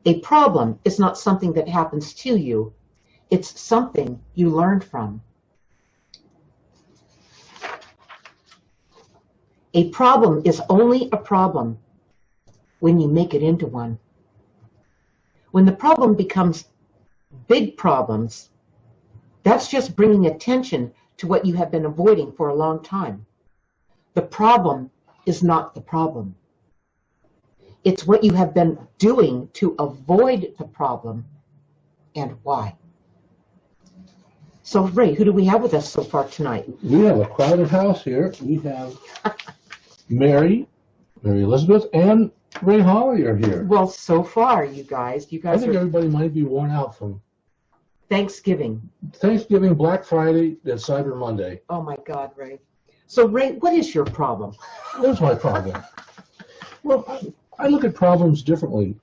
A problem is not something that happens to you. It's something you learned from. A problem is only a problem when you make it into one. When the problem becomes big problems, that's just bringing attention to what you have been avoiding for a long time. The problem is not the problem. It's what you have been doing to avoid the problem and why. So, Ray, who do we have with us so far tonight? We have a crowded house here. We have Mary Elizabeth, and Ray Holly are here. Well, so far, you guys I think everybody might be worn out from Thanksgiving, Black Friday, and Cyber Monday. Oh my God, Ray. So, Ray, what is your problem? What's my problem? Well, I look at problems differently.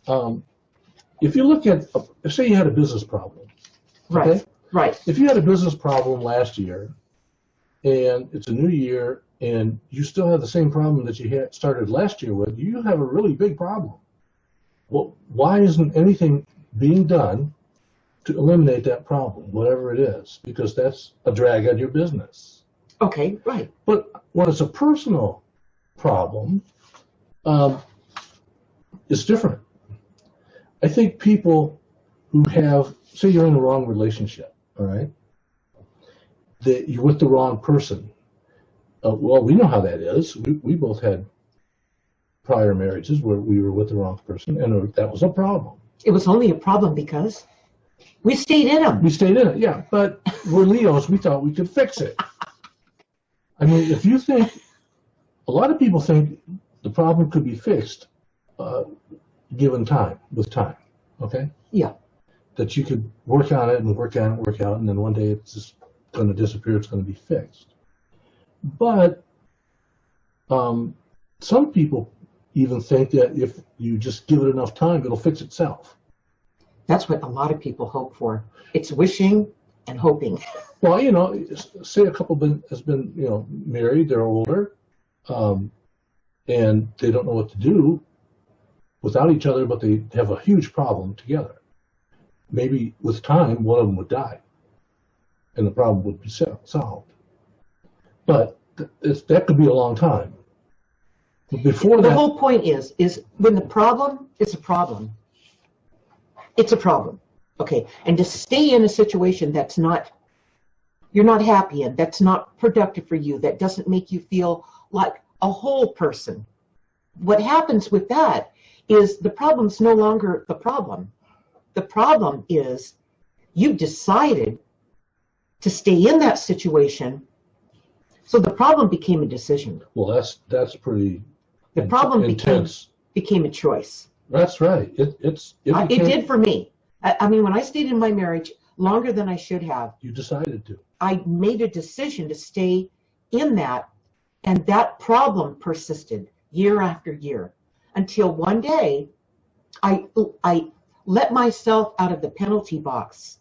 If you look at, say you had a business problem. Right, okay? Right. If you had a business problem last year, and it's a new year, and you still have the same problem that you had started last year with, you have a really big problem. Well, why isn't anything being done to eliminate that problem, whatever it is? Because that's a drag on your business. Okay, right. But when it's a personal problem, it's different. I think people who have, say you're in the wrong relationship, all right? That you're with the wrong person. Well, we know how that is. We both had prior marriages where we were with the wrong person, and that was a problem. It was only a problem because we stayed in them. We stayed in it, yeah. But we're Leos. We thought we could fix it. I mean, if you think, a lot of people think the problem could be fixed given time, with time, okay? Yeah. That you could work on it and work on it, work out, and then one day it's just going to disappear, it's going to be fixed. But some people even think that if you just give it enough time, it'll fix itself. That's what a lot of people hope for. It's wishing and hoping. Well, you know, say a couple has been, you know, married, they're older, and they don't know what to do without each other, but they have a huge problem together. Maybe with time, one of them would die, and the problem would be solved. But that could be a long time. But before the whole point is when the problem is a problem, it's a problem, okay? And to stay in a situation that's you're not happy in, that's not productive for you, that doesn't make you feel like a whole person. What happens with that is the problem's no longer the problem. The problem is you've decided to stay in that situation. So the problem became a decision. Well, that's pretty. The problem intense. became a choice. That's right. It did for me. I mean, when I stayed in my marriage longer than I should have, you decided to. I made a decision to stay in that, and that problem persisted year after year until one day I let myself out of the penalty box.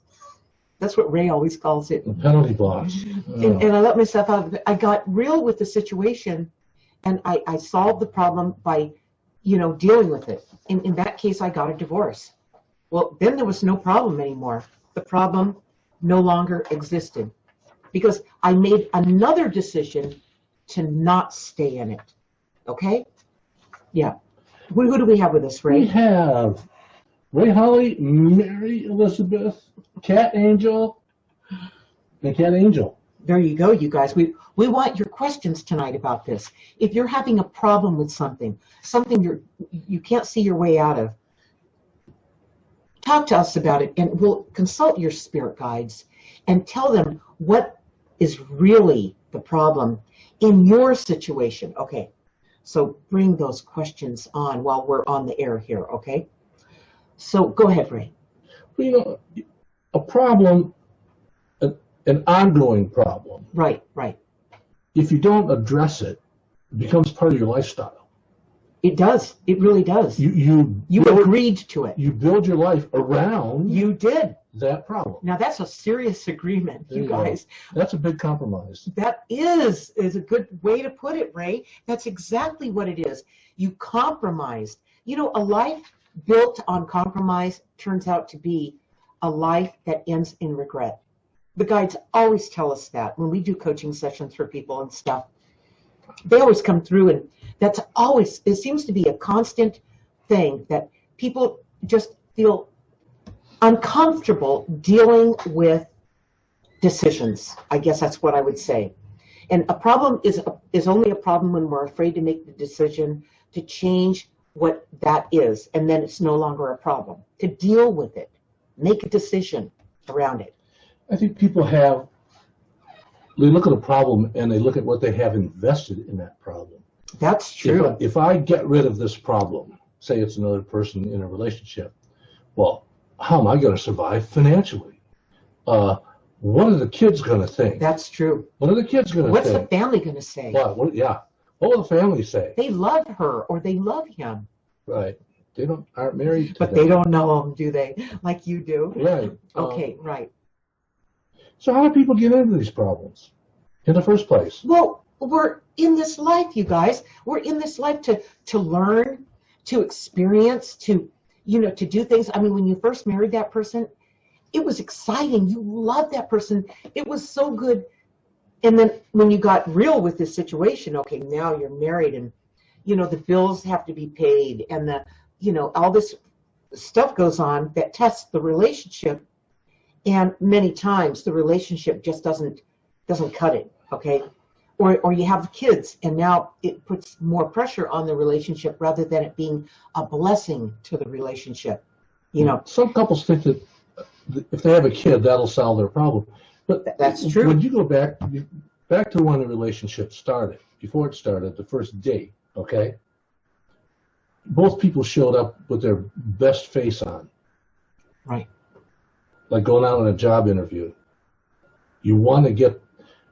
That's what Ray always calls it. The penalty box. And I let myself out of it. I got real with the situation, and I solved the problem by, dealing with it. In that case, I got a divorce. Well, then there was no problem anymore. The problem no longer existed because I made another decision to not stay in it. Okay? Yeah. Who do we have with us, Ray? We have Ray Holly, Mary Elizabeth, Cat Angel, and Cat Angel. There you go, you guys. We want your questions tonight about this. If you're having a problem with something you can't see your way out of, talk to us about it, and we'll consult your spirit guides and tell them what is really the problem in your situation. Okay, so bring those questions on while we're on the air here, okay? So go ahead, Ray. Well, a problem, an ongoing problem. Right. If you don't address it, it becomes part of your lifestyle. It does. It really does. You agreed to it. You build your life around. You did. That problem. Now that's a serious agreement, you guys. That's a big compromise. That is a good way to put it, Ray. That's exactly what it is. You compromised. A life built on compromise turns out to be a life that ends in regret. The guides always tell us that when we do coaching sessions for people and stuff. They always come through, and that's always, it seems to be a constant thing that people just feel uncomfortable dealing with decisions. I guess that's what I would say. And a problem is only a problem when we're afraid to make the decision to change what that is, and then it's no longer a problem. To deal with it, make a decision around it. I think people they look at a problem and they look at what they have invested in that problem. That's true. If I get rid of this problem, say it's another person in a relationship, well, how am I going to survive financially? What are the kids going to think? That's true. What are the kids going to think? What's the family going to say? What will the family say? They love her or they love him. Right. They aren't married to But them. they don't know him, do they? Like you do. Right. Okay, right. So how do people get into these problems in the first place? Well, we're in this life, you guys. We're in this life to learn, to experience, to do things. I mean, when you first married that person, it was exciting. You loved that person. It was so good. And then when you got real with this situation, okay, now you're married and, the bills have to be paid and all this stuff goes on that tests the relationship. And many times the relationship just doesn't cut it, okay? Or you have kids and now it puts more pressure on the relationship rather than it being a blessing to the relationship, Some couples think that if they have a kid, that'll solve their problem. But that's true. When you go back to when the relationship started, before it started, the first date, okay? Both people showed up with their best face on. Right. Like going out on a job interview. You want to get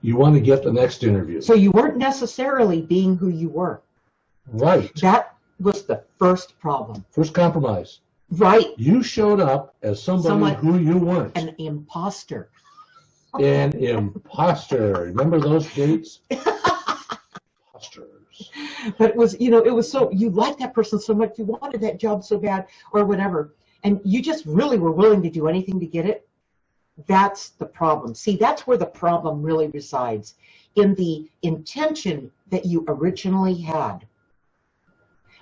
the next interview. So you weren't necessarily being who you were. Right. That was the first problem. First compromise. Right. You showed up as somebody who you weren't. An imposter. An imposter. Remember those dates? Imposters. But it was so, you liked that person so much, you wanted that job so bad or whatever, and you just really were willing to do anything to get it. That's the problem. See, that's where the problem really resides, in the intention that you originally had.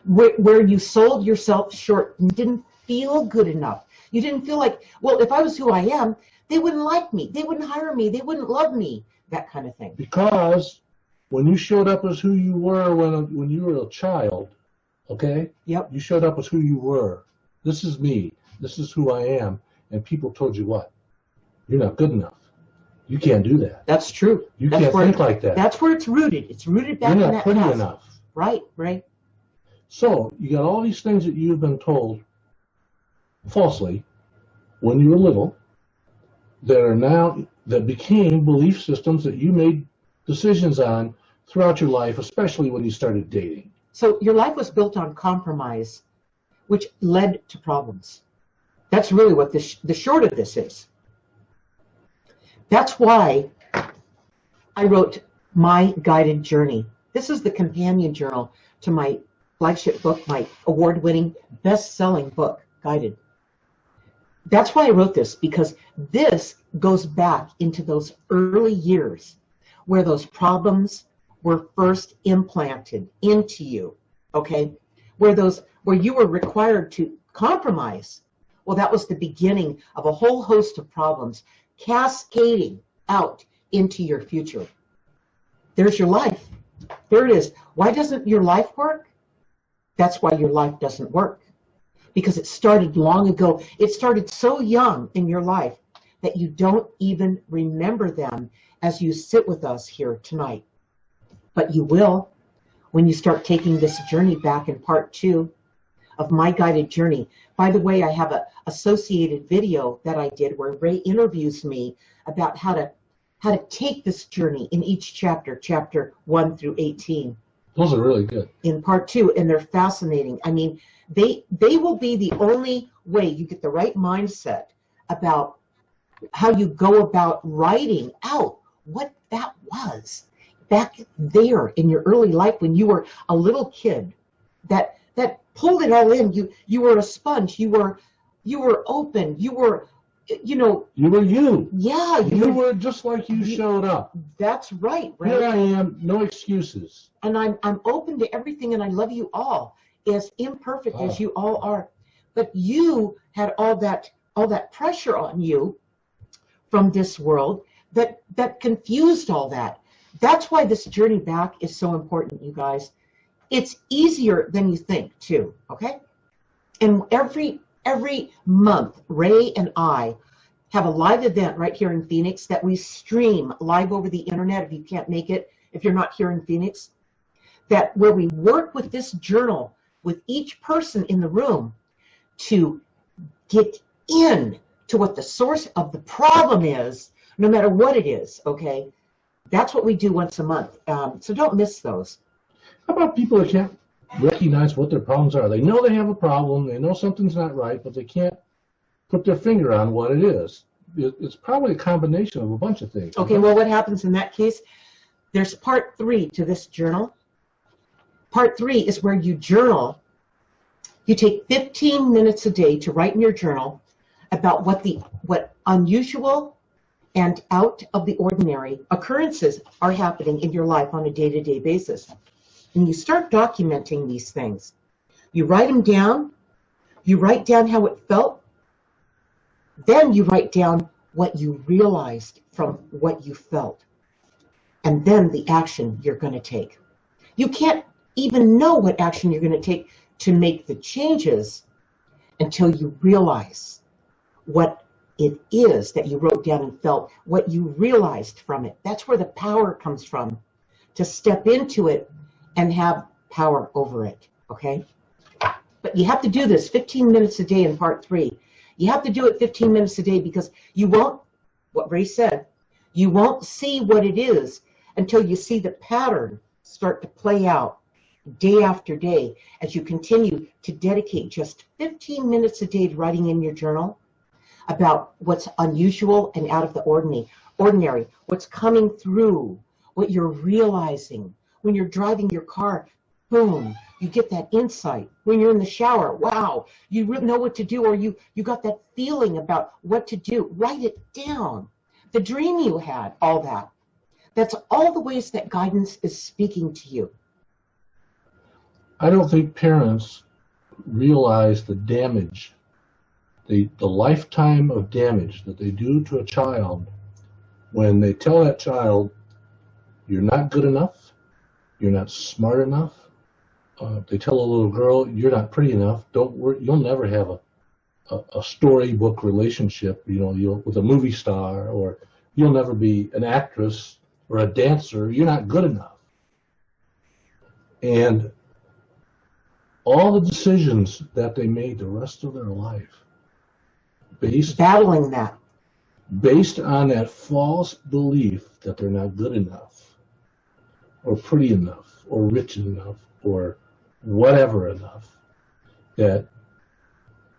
Where you sold yourself short and didn't feel good enough. You didn't feel like, well, if I was who I am, they wouldn't like me. They wouldn't hire me. They wouldn't love me. That kind of thing. Because when you showed up as who you were when you were a child, okay? Yep. You showed up as who you were. This is me. This is who I am. And people told you what? You're not good enough. You can't do that. That's true. You can't think like that. That's where it's rooted. It's rooted back in that past. You're not pretty enough. Right. So you got all these things that you've been told falsely when you were little that became belief systems that you made decisions on throughout your life, especially when you started dating. So your life was built on compromise, which led to problems. That's really what the short of this is. That's why I wrote My Guided Journey. This is the companion journal to my flagship book, my award-winning, best-selling book, Guided. That's why I wrote this, because this goes back into those early years where those problems were first implanted into you, okay? Where you were required to compromise. Well, that was the beginning of a whole host of problems cascading out into your future. There's your life. There it is. Why doesn't your life work? That's why your life doesn't work. Because it started long ago. It started so young in your life that you don't even remember them as you sit with us here tonight. But you will when you start taking this journey back in part 2 of My Guided Journey. By the way, I have an associated video that I did where Ray interviews me about how to take this journey in each chapter 1 through 18. Those are really good. In part 2, and they're fascinating. I mean, they will be the only way you get the right mindset about how you go about writing out what that was back there in your early life when you were a little kid. That that pulled it all in. You were a sponge. You were open. You were, You were you. Yeah. You were just like you showed up. That's right, right? Here I am, no excuses. And I'm open to everything, and I love you all, as imperfect as you all are. But you had all that pressure on you from this world that confused all that. That's why this journey back is so important, you guys. It's easier than you think, too, okay? And every month, Ray and I have a live event right here in Phoenix that we stream live over the internet if you can't make it, if you're not here in Phoenix, that where we work with this journal with each person in the room to get in to what the source of the problem is, no matter what it is, okay? That's what we do once a month. So don't miss those. How about people that can't recognize what their problems are? They know they have a problem, they know something's not right, but they can't put their finger on what it is. It's probably a combination of a bunch of things. Okay, well, what happens in that case? There's part 3 to this journal. Part 3 is where you journal. You take 15 minutes a day to write in your journal about what unusual and out of the ordinary occurrences are happening in your life on a day-to-day basis. And you start documenting these things. You write them down. You write down how it felt. Then you write down what you realized from what you felt. And then the action you're going to take. You can't even know what action you're going to take to make the changes until you realize what it is that you wrote down and felt, what you realized from it. That's where the power comes from, to step into it and have power over it, okay? But you have to do this 15 minutes a day in part 3. You have to do it 15 minutes a day because you won't, what Ray said, you won't see what it is until you see the pattern start to play out day after day as you continue to dedicate just 15 minutes a day to writing in your journal about what's unusual and out of the ordinary, what's coming through, what you're realizing. When you're driving your car, boom, you get that insight. When you're in the shower, wow, you know what to do, or you got that feeling about what to do. Write it down. The dream you had, all that. That's all the ways that guidance is speaking to you. I don't think parents realize the damage, the lifetime of damage that they do to a child when they tell that child, you're not good enough, you're not smart enough. They tell a little girl, you're not pretty enough, don't worry, you'll never have a storybook relationship, with a movie star, or you'll never be an actress or a dancer, you're not good enough. And all the decisions that they made the rest of their life battling that, based on that false belief that they're not good enough or pretty enough or rich enough or whatever enough, that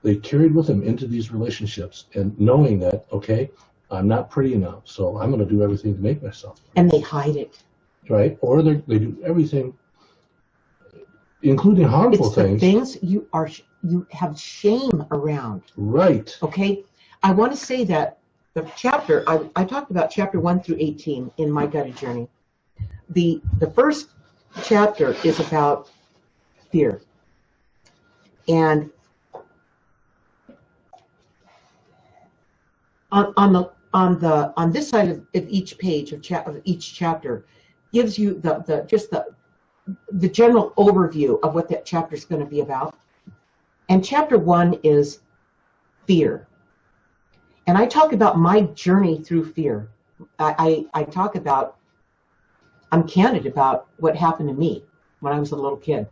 they carried with them into these relationships, and knowing that, okay, I'm not pretty enough, so I'm going to do everything to make myself pretty. And they hide it. Right? Or they do everything, including harmful things. It's the things you have shame around. Right. Okay? I want to say that the chapter, I talked about chapter 1 through 18 in My Guided Journey. The first chapter is about fear. And on this side of each page of each chapter gives you the general overview of what that chapter is going to be about. And chapter 1 is fear. And I talk about my journey through fear. I talk about, I'm candid about what happened to me when I was a little kid,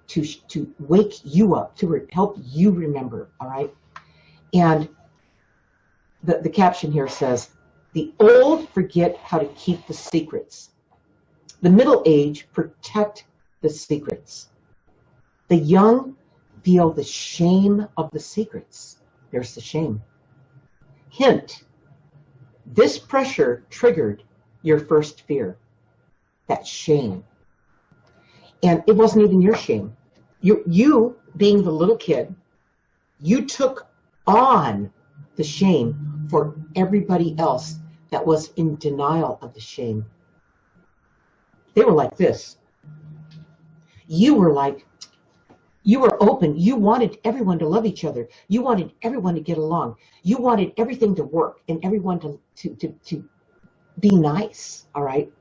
to wake you up, to help you remember, all right? And the caption here says, the old forget how to keep the secrets. The middle age protect the secrets. The young feel the shame of the secrets. There's the shame. Hint, this pressure triggered your first fear, that shame. And it wasn't even your shame. You being the little kid, you took on the shame for everybody else that was in denial of the shame. They were like this. You were open. You wanted everyone to love each other. You wanted everyone to get along. You wanted everything to work and everyone to be nice, all right?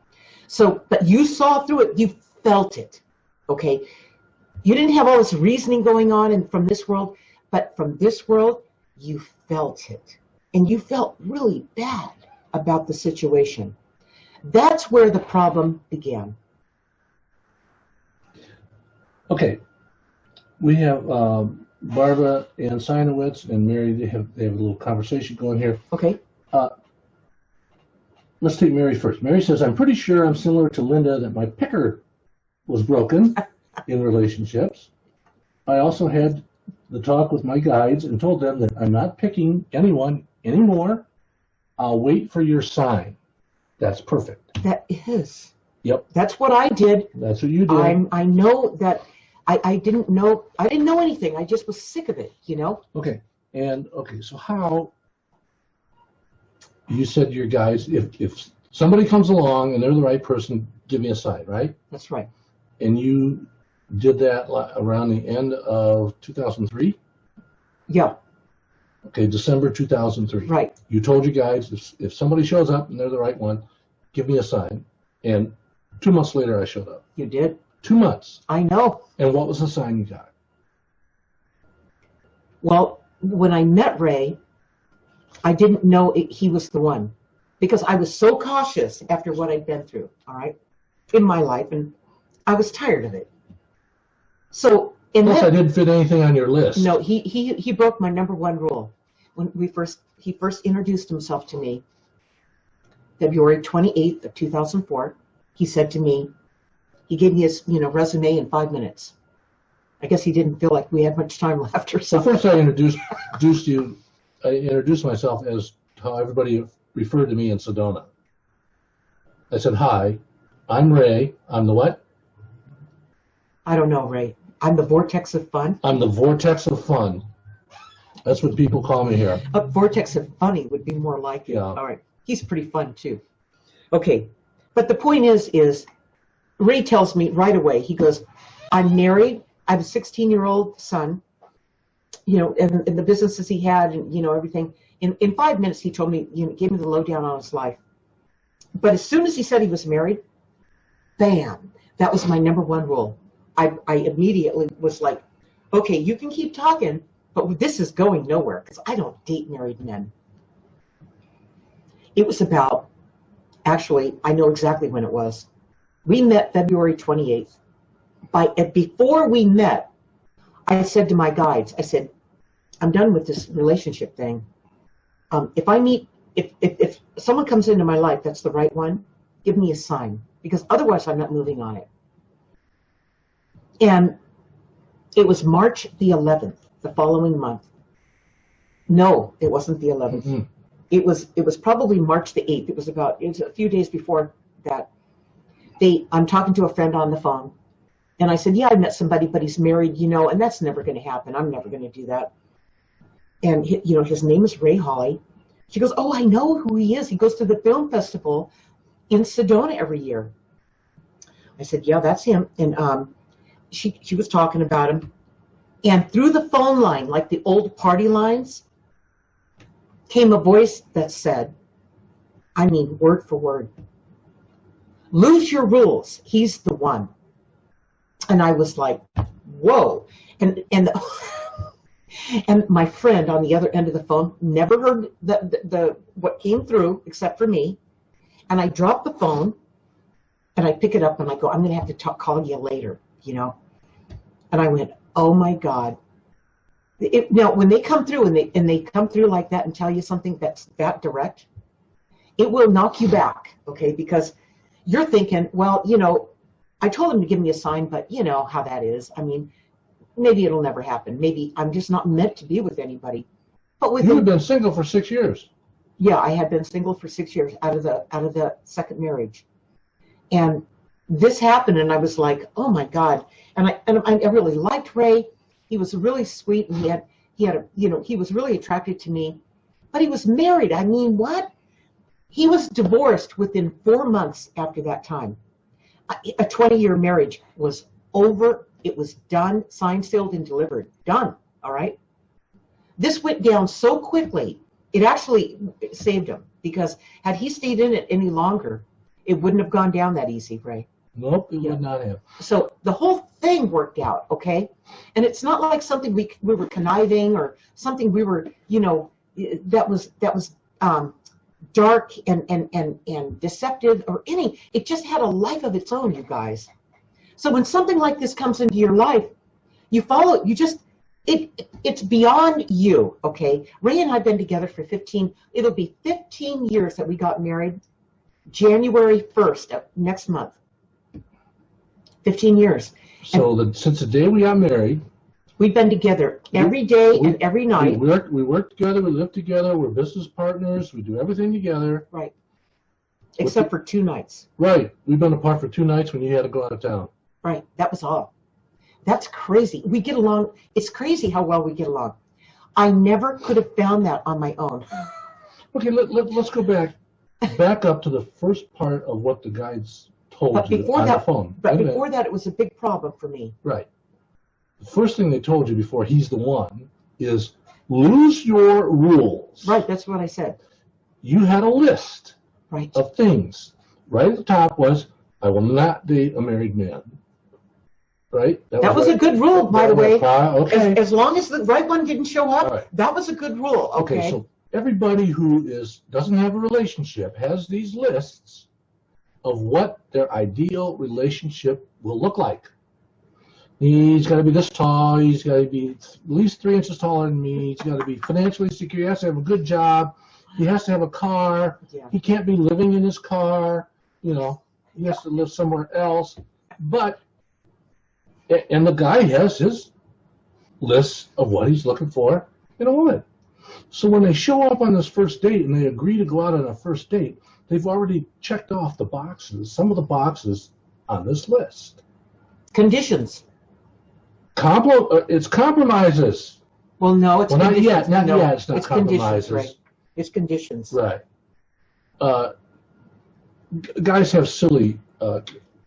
So, but you saw through it. You felt it, okay? You didn't have all this reasoning going on from this world, but from this world, you felt it. And you felt really bad about the situation. That's where the problem began. Okay. We have Barbara and Sinowitz and Mary. They have a little conversation going here. Okay. Let's take Mary first. Mary says, I'm pretty sure I'm similar to Linda that my picker was broken in relationships. I also had the talk with my guides and told them that I'm not picking anyone anymore. I'll wait for your sign. That's perfect. That is. Yep. That's what I did. That's what you did. I know that I didn't know anything. I just was sick of it, you know? Okay. So how you said to your guys, if somebody comes along and they're the right person, give me a sign, right? That's right. And you did that around the end of 2003? Yeah. Okay, December 2003. Right. You told your guys, if somebody shows up and they're the right one, give me a sign. And 2 months later, I showed up. You did? 2 months. I know. And what was the sign you got? Well, when I met Ray, I didn't know he was the one because I was so cautious after what I'd been through, all right, in my life, and I was tired of it. So, Plus, I didn't fit anything on your list. No, he broke my number one rule. When he first introduced himself to me, February 28th of 2004, he said to me, he gave me his resume in 5 minutes. I guess he didn't feel like we had much time left or something. So first I introduced you. I introduced myself as how everybody referred to me in Sedona. I said, hi, I'm Ray. I'm the what? I don't know, Ray. I'm the vortex of fun. I'm the vortex of fun. That's what people call me here. A vortex of funny would be more like it. Yeah. All right. He's pretty fun, too. Okay. But the point is Ray tells me right away, he goes, I'm married. I have a 16-year-old son, and the businesses he had and, everything. In 5 minutes, he told me, gave me the lowdown on his life. But as soon as he said he was married, bam, that was my number one rule. I immediately was like, okay, you can keep talking, but this is going nowhere because I don't date married men. It was actually, I know exactly when it was. We met February 28th. Before we met, I said to my guides, I said, I'm done with this relationship thing. If someone comes into my life that's the right one, give me a sign, because otherwise I'm not moving on it. And it was March the 11th, the following month. No, it wasn't the 11th. Mm-hmm. It was probably March the 8th. It was a few days before that. I'm talking to a friend on the phone, and I said, yeah, I met somebody, but he's married, and that's never going to happen. I'm never going to do that. And, his name is Ray Hawley. She goes, oh, I know who he is. He goes to the film festival in Sedona every year. I said, yeah, that's him. And she was talking about him. And through the phone line, like the old party lines, came a voice that said, I mean, word for word, lose your rules. He's the one. And I was like, whoa. And my friend on the other end of the phone never heard the what came through except for me. And I dropped the phone and I pick it up and I go, I'm going to have to call you later, And I went, oh my God. Now, when they come through and they come through like that and tell you something that's that direct, it will knock you back, okay? Because you're thinking, well, I told him to give me a sign, but you know how that is. I mean, maybe it'll never happen. Maybe I'm just not meant to be with anybody. But you had been single for 6 years. Yeah, I had been single for 6 years out of the second marriage. And this happened, and I was like, oh my God. And I really liked Ray. He was really sweet, and he was really attracted to me. But he was married. I mean, what? He was divorced within 4 months after that time. A 20-year marriage was over. It was done, signed, sealed, and delivered. Done. All right. This went down so quickly. It actually saved him, because had he stayed in it any longer, it wouldn't have gone down that easy, Ray. Nope, it would not have. So the whole thing worked out, okay? And it's not like something we were conniving, or something we were, that was dark and deceptive or any. It just had a life of its own, you guys. So when something like this comes into your life, you follow. You just it's beyond you, okay? Ray and I have been together for 15. It'll be 15 years that we got married. January 1st of next month. 15 years. So since the day we got married, we've been together every day and every night. We work together, we live together, we're business partners, we do everything together. Right. Except for 2 nights. Right. We've been apart for 2 nights when you had to go out of town. Right. That was all. That's crazy. We get along. It's crazy how well we get along. I never could have found that on my own. Okay, let's go back up to the first part of what the guides told you on the phone. But before that, it was a big problem for me. Right. The first thing they told you before he's the one is lose your rules. Right, that's what I said. You had a list of things. Right at the top was, I will not date a married man. Right? That was a good rule, by the way. Okay. As long as the right one didn't show up, that was a good rule. Okay, so everybody who doesn't have a relationship has these lists of what their ideal relationship will look like. He's got to be this tall. He's got to be at least 3 inches taller than me. He's got to be financially secure. He has to have a good job. He has to have a car. Yeah. He can't be living in his car. He has to live somewhere else. And the guy has his list of what he's looking for in a woman. So when they show up on this first date and they agree to go out on a first date, they've already checked off the boxes, some of the boxes on this list. Conditions. It's compromises. Well, no, it's conditions. Not yet. It's not compromises. Right. It's conditions. Right. Guys have silly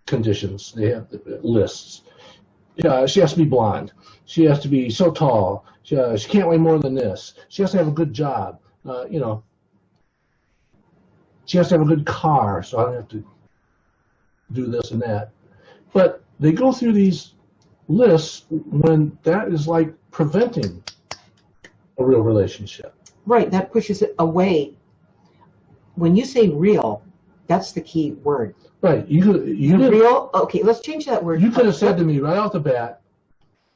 conditions. They have lists. She has to be blonde. She has to be so tall. She can't weigh more than this. She has to have a good job. She has to have a good car, so I don't have to do this and that. But they go through these lists when that is like preventing a real relationship. Right, that pushes it away. When you say real, that's the key word. Right. You real? Okay, let's change that word. You could have said to me right off the bat,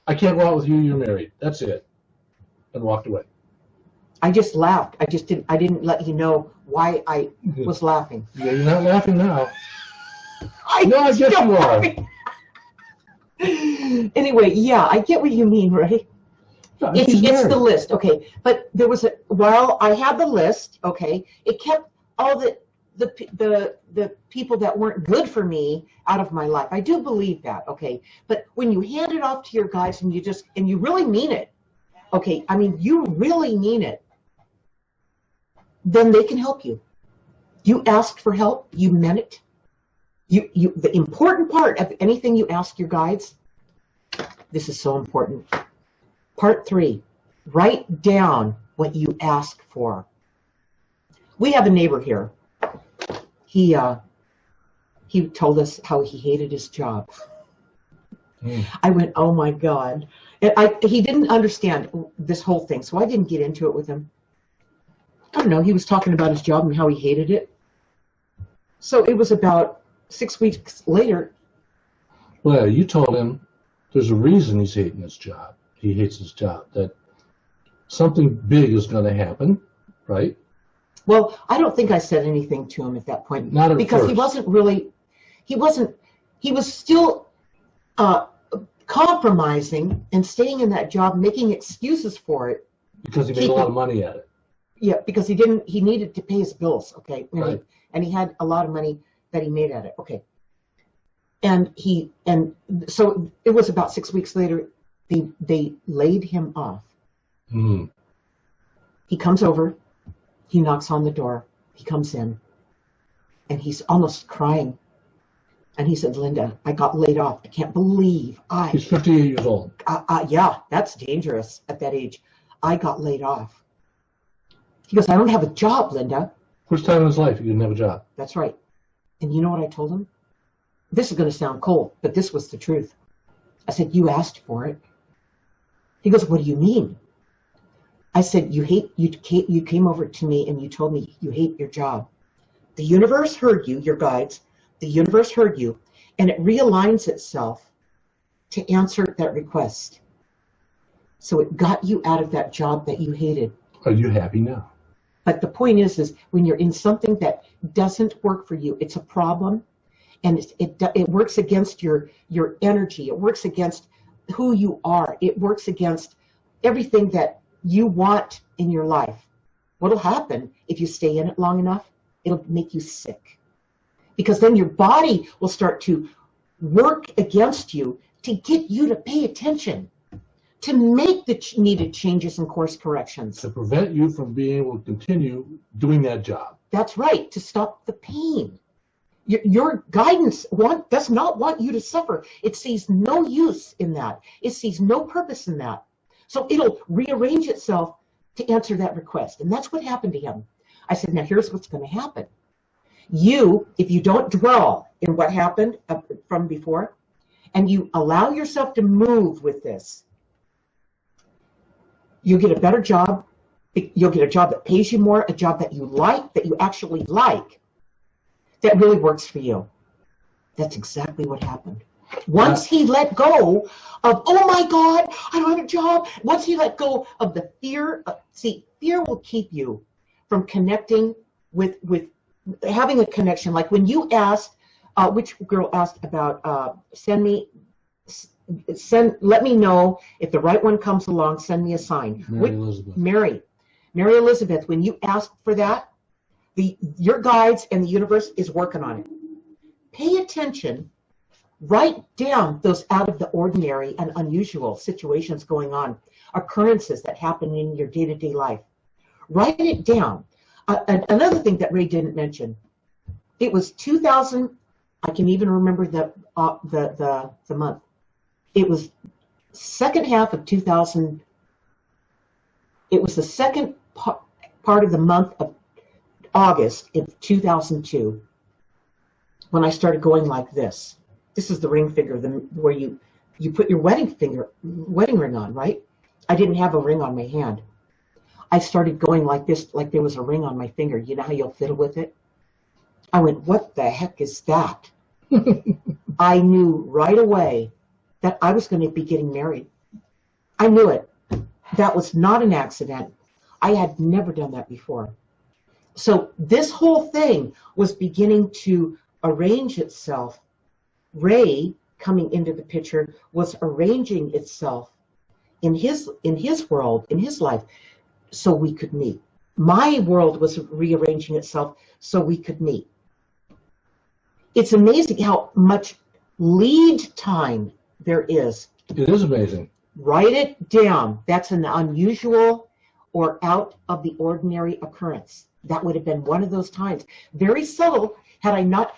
I can't go out with you, you're married. That's it. And walked away. I just laughed. I didn't let you know why I was laughing. Yeah, you're not laughing now. I guess you are. Anyway, yeah, I get what you mean, right? No, it's the list, okay. But there was I had the list, okay. It kept all the people that weren't good for me out of my life. I do believe that, okay. But when you hand it off to your guys and you really mean it, okay, I mean, you really mean it, then they can help you. You asked for help, you meant it. The important part of anything you ask your guides, this is so important. Part 3, write down what you ask for. We have a neighbor here. He told us how he hated his job. I went, oh my God. And he didn't understand this whole thing, so I didn't get into it with him. I don't know, he was talking about his job and how he hated it. So it was about 6 weeks later. Well, you told him there's a reason he's hating his job. He hates his job, that something big is going to happen, right? Well, I don't think I said anything to him at that point. Not at because first. he was still compromising and staying in that job, making excuses for it. Because he made a lot of money at it. Yeah, because he needed to pay his bills, okay? Right. And he had a lot of money that he made at it, okay. And so it was about 6 weeks later, they laid him off. Mm. He comes over, he knocks on the door, he comes in, and he's almost crying. And he said, Linda, I got laid off. I can't believe He's 58 years old. Yeah, that's dangerous at that age. I got laid off. He goes, I don't have a job, Linda. First time in his life he didn't have a job. That's right. And you know what I told him? This is going to sound cold, but this was the truth. I said, you asked for it. He goes, what do you mean? I said, you came over to me and you told me you hate your job. The universe heard you, your guides. The universe heard you, and it realigns itself to answer that request. So it got you out of that job that you hated. Are you happy now? But the point is when you're in something that doesn't work for you, it's a problem, and it works against your energy. It works against who you are. It works against everything that you want in your life. What'll happen if you stay in it long enough? It'll make you sick. Because then your body will start to work against you to get you to pay attention, to make the needed changes and course corrections. To prevent you from being able to continue doing that job. That's right, to stop the pain. Your guidance does not want you to suffer. It sees no use in that. It sees no purpose in that. So it'll rearrange itself to answer that request. And that's what happened to him. I said, now here's what's going to happen. If you don't dwell in what happened from before, and you allow yourself to move with this, you'll get a better job. You'll get a job that pays you more, a job that you like, that you actually like, that really works for you. That's exactly what happened. Once he let go of, oh my God, I don't have a job. Once he let go of the fear, fear will keep you from connecting with having a connection. Like when you asked, which girl asked about, let me know if the right one comes along, send me a sign. Mary Elizabeth, when you asked for that, your guides and the universe is working on it. Pay attention, write down those out of the ordinary and unusual situations going on, occurrences that happen in your day-to-day life. Write it down. Another thing that Ray didn't mention, it was 2000. I can even remember the month. It was second half of 2000. It was the second part of the month of August in 2002 when I started going like this. This is the ring finger, where you put your wedding ring on, right? I didn't have a ring on my hand. I started going like this, like there was a ring on my finger. You know how you'll fiddle with it? I went, what the heck is that? I knew right away that I was going to be getting married. I knew it. That was not an accident. I had never done that before. So this whole thing was beginning to arrange itself. Ray, coming into the picture, was arranging itself in his world, in his life, so we could meet. My world was rearranging itself so we could meet. It's amazing how much lead time there is. It is amazing. Write it down. That's an unusual or out of the ordinary occurrence. That would have been one of those times. Very subtle. Had I not,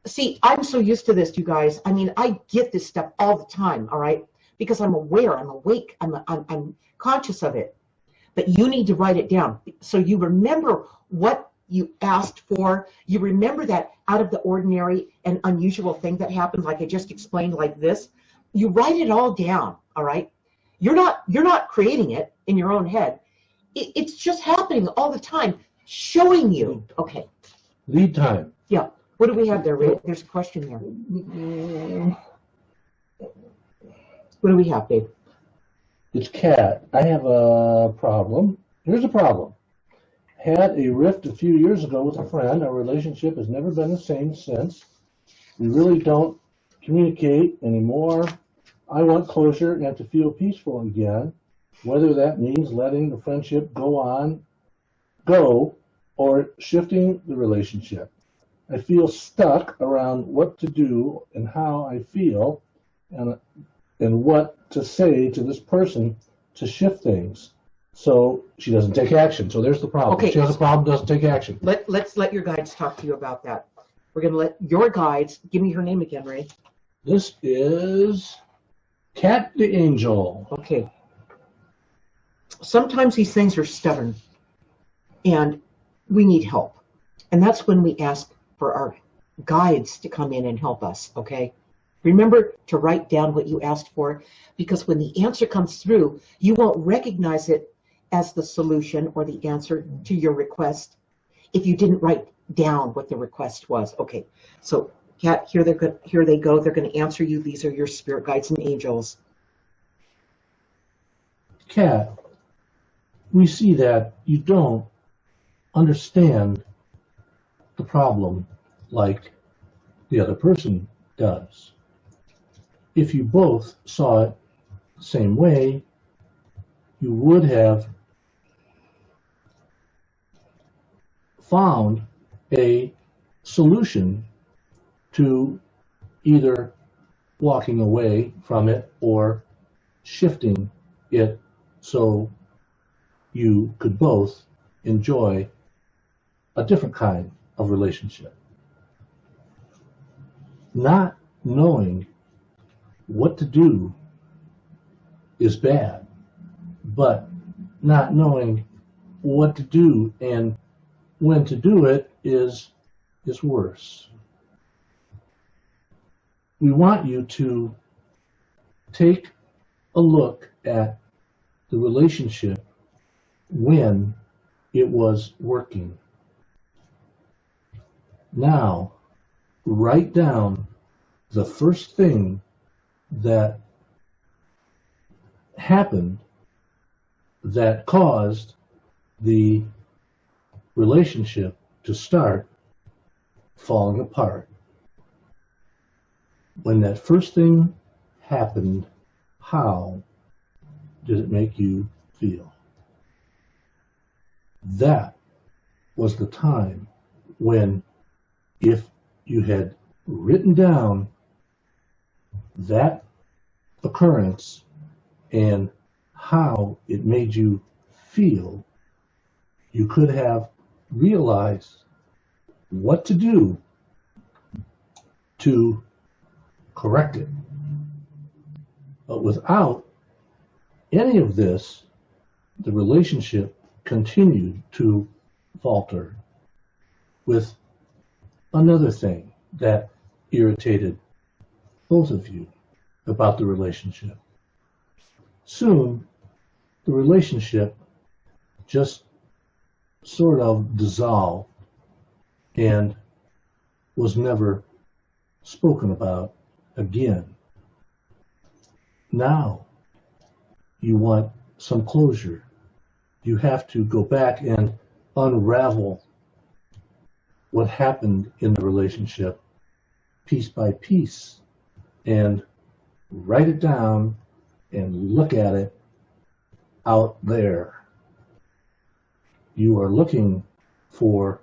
see, I'm so used to this, you guys. I mean, I get this stuff all the time, all right? Because I'm aware, I'm awake, I'm conscious of it. But you need to write it down so you remember what you asked for. You remember that out of the ordinary and unusual thing that happened, like I just explained, like this. You write it all down, all right? You're not creating it in your own head. It's just happening all the time, showing you. Okay. Lead time. Yeah. What do we have there, Ray? There's a question there. What do we have, babe? It's Kat. I have a problem. Here's a problem. Had a rift a few years ago with a friend. Our relationship has never been the same since. We really don't communicate anymore. I want closure and to feel peaceful again, whether that means letting the friendship go or shifting the relationship. I feel stuck around what to do and how I feel and what to say to this person to shift things. So she doesn't take action. So there's the problem. Okay. She has a problem, doesn't take action. Let's let your guides talk to you about that. We're going to let your guides, give me her name again, Ray. This is Cat the Angel. Okay. Sometimes these things are stubborn and we need help. And that's when we ask for our guides to come in and help us, okay? Remember to write down what you asked for, because when the answer comes through, you won't recognize it as the solution or the answer to your request if you didn't write down what the request was. Okay, so Kat, here they go. They're going to answer you. These are your spirit guides and angels. Kat, we see that you don't understand the problem like the other person does. If you both saw it the same way, you would have found a solution to either walking away from it or shifting it so you could both enjoy a different kind of relationship. Not knowing what to do is bad, but not knowing what to do and when to do it is worse. We want you to take a look at the relationship when it was working. Now, write down the first thing that happened that caused the relationship to start falling apart. When that first thing happened, how did it make you feel? That was the time when, if you had written down that occurrence and how it made you feel, you could have realized what to do to correct it. But without any of this, the relationship continued to falter with another thing that irritated both of you about the relationship. Soon, the relationship just sort of dissolved and was never spoken about again. Now, you want some closure. You have to go back and unravel what happened in the relationship piece by piece and write it down and look at it out there. You are looking for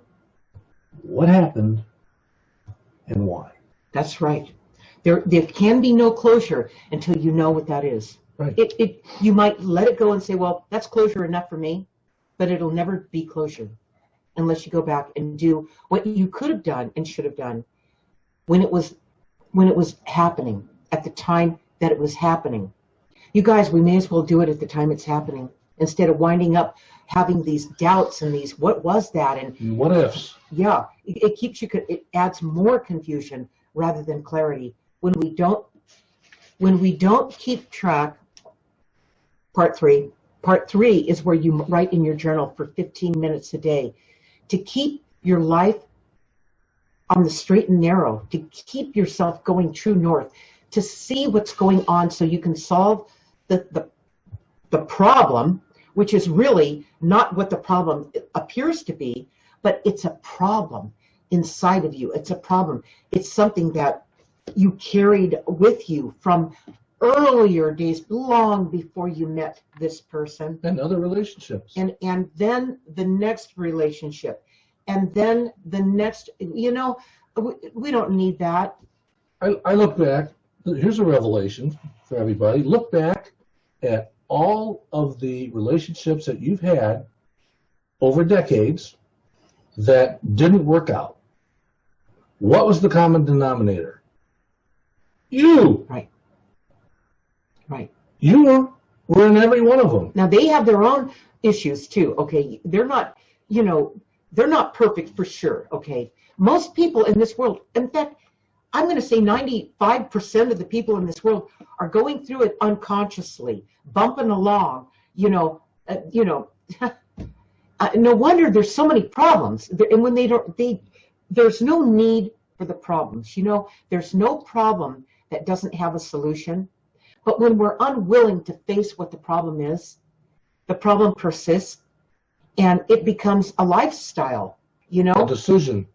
what happened and why. That's right. There can be no closure until you know what that is. Right. You might let it go and say, well, that's closure enough for me, but it'll never be closure unless you go back and do what you could have done and should have done when it was happening, at the time that it was happening. You guys, we may as well do it at the time it's happening instead of winding up having these doubts and these, what was that? And what ifs? Yeah, it adds more confusion rather than clarity. When we don't keep track, part three is where you write in your journal for 15 minutes a day to keep your life on the straight and narrow, to keep yourself going true north, to see what's going on so you can solve the problem, which is really not what the problem appears to be, but it's a problem inside of you. It's a problem. It's something that you carried with you from earlier days, long before you met this person. And other relationships. And then the next relationship. And then the next, we don't need that. I look back, here's a revelation for everybody. Look back at all of the relationships that you've had over decades that didn't work out. What was the common denominator? You. Right. You were in every one of them. Now they have their own issues too. Okay, they're not perfect for sure. Okay, most people in this world, in fact, I'm going to say 95% of the people in this world are going through it unconsciously, bumping along. No wonder there's so many problems. And when there's no need for the problems. There's no problem that doesn't have a solution. But when we're unwilling to face what the problem is, the problem persists, and it becomes a lifestyle. A decision.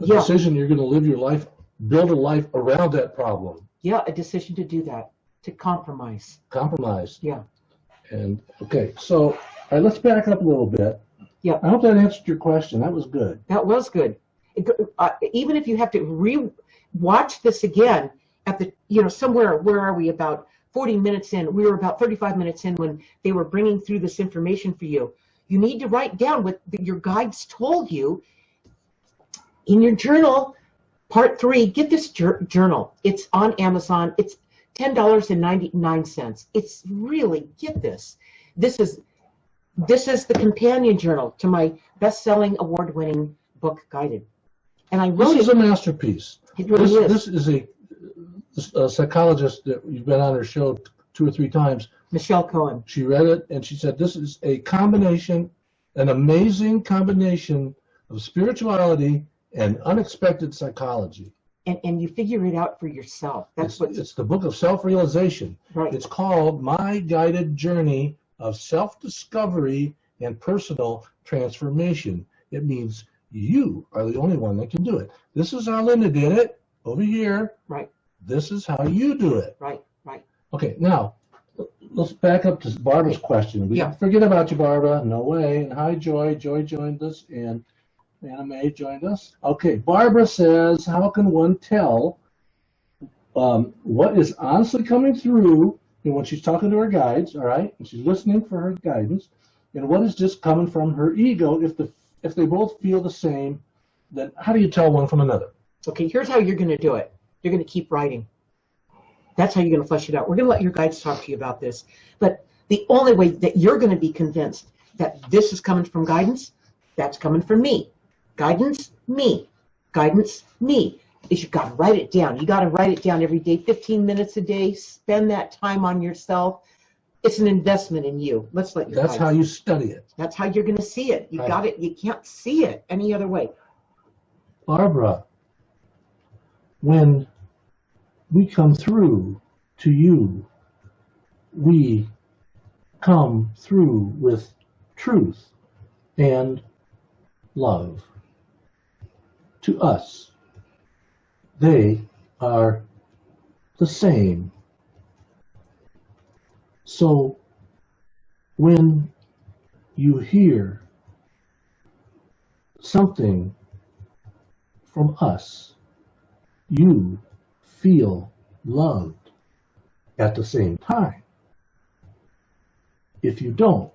Decision you're going to live your life, build a life around that problem. Yeah, a decision to do that, to compromise. Yeah. And okay, so all right, let's back up a little bit. Yeah. I hope that answered your question. That was good. That was good. Even if you have to re-watch this again at the, somewhere, where are we, about 40 minutes in? We were about 35 minutes in when they were bringing through this information for you. You need to write down what your guides told you in your journal. Part 3, get this journal. It's on Amazon. It's $10.99. It's really, get this. This is the companion journal to my best-selling, award-winning book, Guided. And I wrote This is a masterpiece. It really is. This is a psychologist that you've been on her show 2 or 3 times. Michelle Cohen. She read it and she said this is a combination, an amazing combination of spirituality and unexpected psychology. And you figure it out for yourself. It's the book of self-realization. Right. It's called My Guided Journey of Self-Discovery and Personal Transformation. It means you are the only one that can do it. This is how Linda did it over here. Right. This is how you do it. Right. Okay, now let's back up to Barbara's question. We didn't forget about you, Barbara. No way. And hi, Joy. Joy joined us, and Anna Mae joined us. Okay, Barbara says, how can one tell what is honestly coming through when she's talking to her guides, all right, and she's listening for her guidance, and what is just coming from her ego if they both feel the same? Then how do you tell one from another? Okay, here's how you're going to do it. You're going to keep writing. That's how you're going to flesh it out. We're going to let your guides talk to you about this. But the only way that you're going to be convinced that this is coming from guidance, that's coming from me. Guidance, me. Guidance, me. Is you've got to write it down. You got to write it down every day, 15 minutes a day. Spend that time on yourself. It's an investment in you. Let's let your That's how you study it. That's how you're going to see it. You got it. You can't see it any other way. Barbara, when we come through to you, we come through with truth and love. To us, they are the same. So when you hear something from us, you feel loved at the same time. If you don't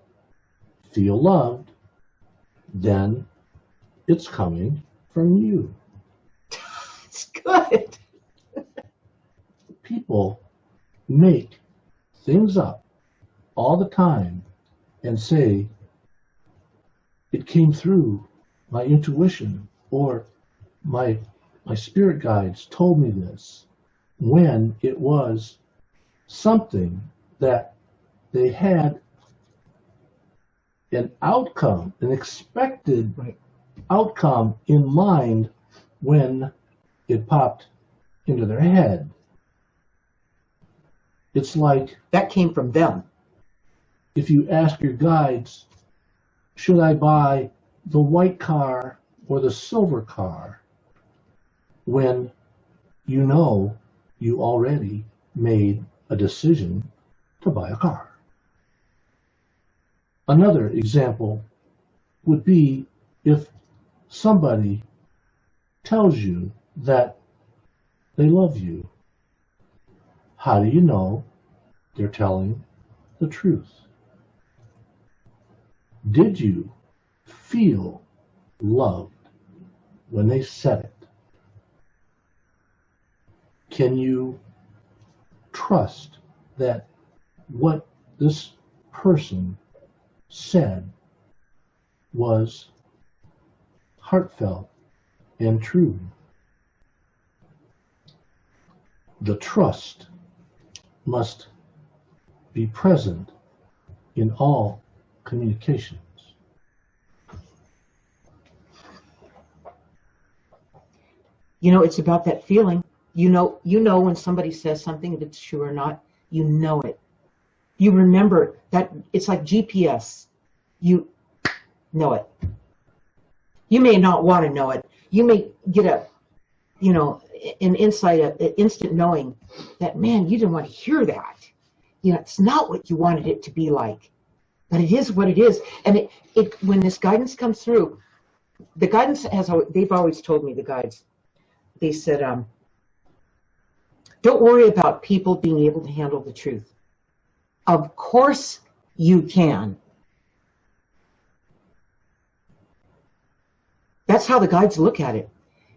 feel loved, then it's coming from you. It's good. People make things up all the time and say, it came through my intuition, or my spirit guides told me this, when it was something that they had an outcome, an expected outcome in mind when it popped into their head. It's like that came from them. If you ask your guides, should I buy the white car or the silver car, when you know you already made a decision to buy a car. Another example would be if somebody tells you that they love you, how do you know they're telling the truth? Did you feel loved when they said it? Can you trust that what this person said was heartfelt and true? The trust must be present in all communications. You know, it's about that feeling. You know when somebody says something, if it's true or not, you know it. You remember that. It's like GPS. You know it. You may not want to know it. You may get an insight, an instant knowing that, man, you didn't want to hear that. It's not what you wanted it to be like, but it is what it is. And when this guidance comes through, the guidance they've always told me, the guides, they said, don't worry about people being able to handle the truth. Of course you can. That's how the guides look at it.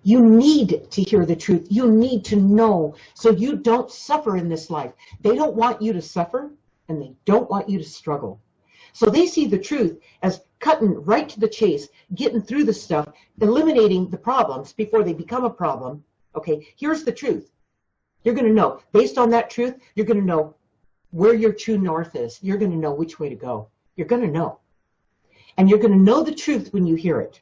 You need to hear the truth. You need to know so you don't suffer in this life. They don't want you to suffer, and they don't want you to struggle. So they see the truth as cutting right to the chase, getting through the stuff, eliminating the problems before they become a problem. Okay, here's the truth. You're going to know. Based on that truth, you're going to know where your true north is. You're going to know which way to go. You're going to know. And you're going to know the truth when you hear it.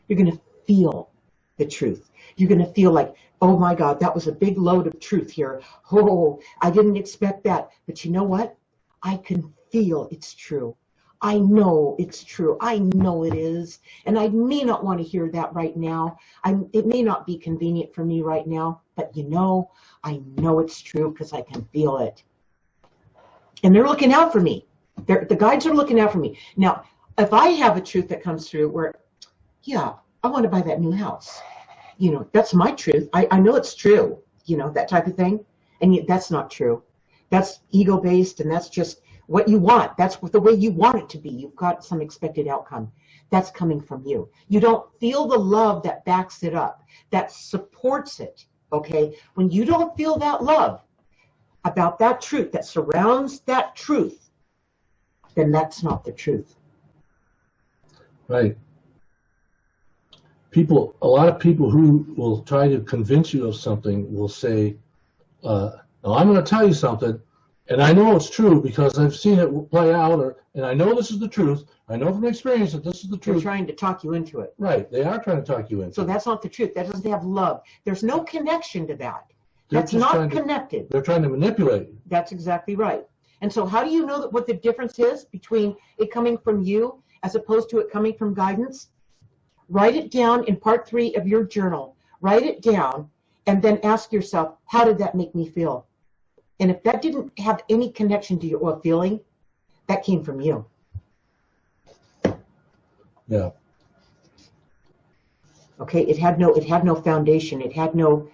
You're going to feel the truth. You're going to feel like, oh my God, that was a big load of truth here. Oh, I didn't expect that. But you know what? I can feel it's true. I know it's true. I know it is. And I may not want to hear that right now. It may not be convenient for me right now, but I know it's true because I can feel it. And they're looking out for me. The guides are looking out for me. Now, if I have a truth that comes through where, yeah, I want to buy that new house. That's my truth. I know it's true, that type of thing. And yet that's not true. That's ego-based, and that's just what you want. That's the way you want it to be. You've got some expected outcome. That's coming from you. You don't feel the love that backs it up, that supports it, okay? When you don't feel that love about that truth that surrounds that truth, then that's not the truth. Right. A lot of people who will try to convince you of something will say, now I'm going to tell you something, and I know it's true because I've seen it play out, and I know this is the truth. I know from experience that this is the truth. They're trying to talk you into it. Right. They are trying to talk you into it. So that's not the truth. That doesn't have love. There's no connection to that. That's not connected. They're trying to manipulate you. That's exactly right. And so how do you know what the difference is between it coming from you as opposed to it coming from guidance? Write it down in part 3 of your journal. Write it down and then ask yourself, how did that make me feel? And if that didn't have any connection to your feeling, that came from you. Yeah. Okay, it had no foundation. It had no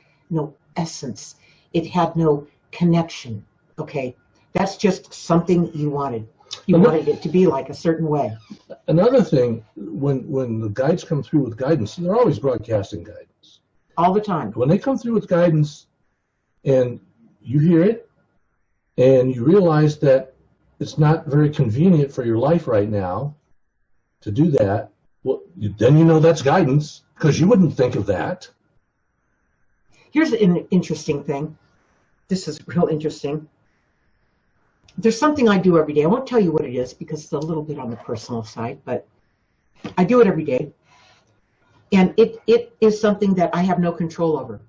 essence. It had no connection. Okay, that's just something you wanted. You wanted it to be like a certain way. Another thing, when the guides come through with guidance, they're always broadcasting guidance. All the time. When they come through with guidance and you hear it and you realize that it's not very convenient for your life right now to do that, well, then you know that's guidance because you wouldn't think of that. Here's an interesting thing. This is real interesting. There's something I do every day. I won't tell you what it is because it's a little bit on the personal side, but I do it every day. And it is something that I have no control over.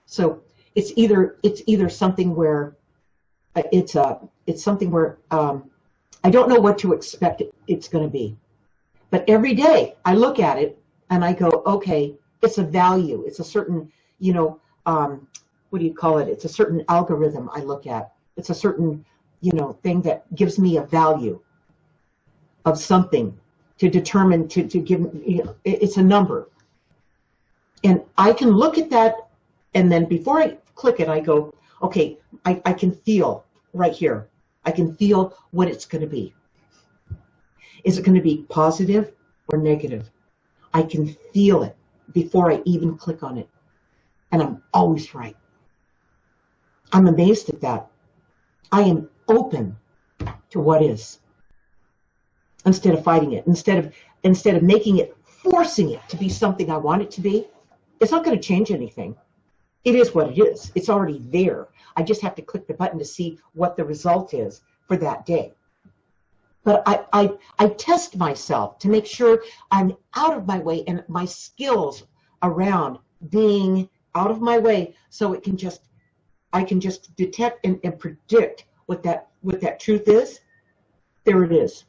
So it's either something where it's something where I don't know what to expect it's going to be. But every day I look at it and I go, okay, it's a value. It's a certain, what do you call it? It's a certain algorithm I look at. It's a certain thing that gives me a value of something to determine, to give, it's a number. And I can look at that, and then before I click it, I go, okay, I can feel right here. I can feel what it's going to be. Is it going to be positive or negative? I can feel it before I even click on it. And I'm always right. I'm amazed at that. I am open to what is, instead of fighting it, instead of making it, forcing it to be something I want it to be. It's not going to change anything. It is what it is. It's already there. I just have to click the button to see what the result is for that day. But I test myself to make sure I'm out of my way, and my skills around being out of my way, so I can just detect and predict what that truth is. There it is.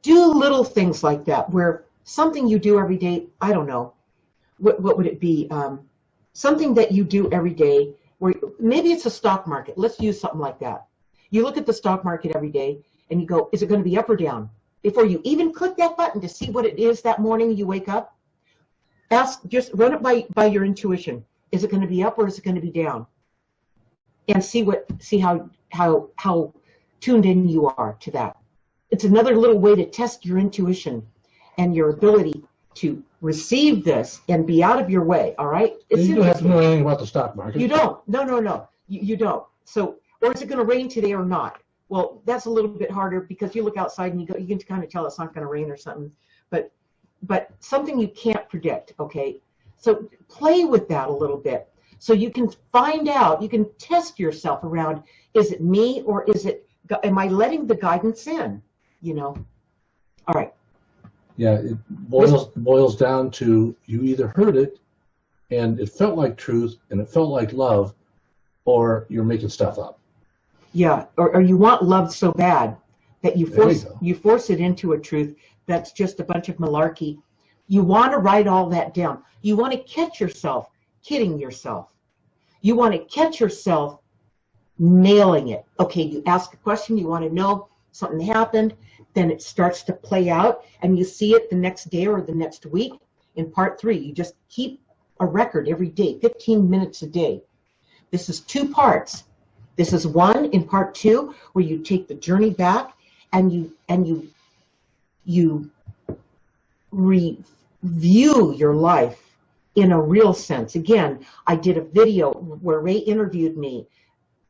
Do little things like that, where something you do every day, I don't know, what would it be? Something that you do every day, where maybe it's a stock market. Let's use something like that. You look at the stock market every day and you go, is it going to be up or down? Before you even click that button to see what it is that morning you wake up, just run it by your intuition. Is it going to be up or is it going to be down? And see how tuned in you are to that. It's another little way to test your intuition and your ability to receive this and be out of your way. All right? You don't have to know anything about the stock market. You don't. No. You don't. So, or is it going to rain today or not? Well, that's a little bit harder, because you look outside and you can kind of tell it's not going to rain or something. But something you can't predict. Okay. So play with that a little bit, so you can find out. You can test yourself around. Is it me, or is it? Am I letting the guidance in? All right. Yeah, it boils down to, you either heard it and it felt like truth and it felt like love, or you're making stuff up. Yeah, or you want love so bad that you force it into a truth that's just a bunch of malarkey. You want to write all that down. You want to catch yourself kidding yourself. You want to catch yourself nailing it. Okay, you ask a question, you want to know something happened, then it starts to play out, and you see it the next day or the next week. In part 3, you just keep a record every day, 15 minutes a day. This is 2 parts. This is 1 in part 2, where you take the journey back and you review your life in a real sense. Again, I did a video where Ray interviewed me,